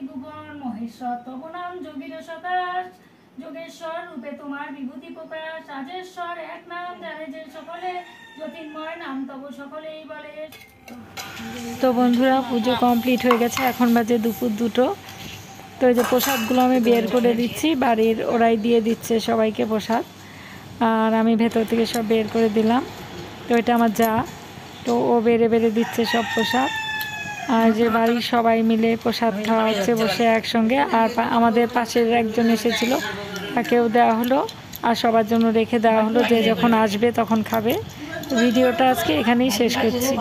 ভুবন মহেশ্বর তব নাম যোগীর সকাশ যোগেশ্বর রূপে তোমার বিভূতি প্রকাশ রাজেশ্বর এক নাম জানে যে সকলে জ্যোতির্ময় নাম তব সকলেই বলে। তো বন্ধুরা পুজো কমপ্লিট হয়ে গেছে, এখন বাজে দুপুর 2টো। তো এই যে প্রসাদগুলো আমি বের করে দিচ্ছি, বাড়ির ওরাই দিয়ে দিচ্ছে সবাইকে প্রসাদ, আর আমি ভেতর থেকে সব বের করে দিলাম। তো এটা আমার যা, তো ও বেড়ে বেড়ে দিচ্ছে সব প্রসাদ, আর যে বাড়ির সবাই মিলে প্রসাদ খাওয়া হচ্ছে বসে একসঙ্গে। আর আমাদের পাশের একজন এসেছিল, তাকেও দেওয়া হলো, আর সবার জন্য রেখে দেওয়া হলো, যে যখন আসবে তখন খাবে। ভিডিওটা আজকে এখানেই শেষ করছি।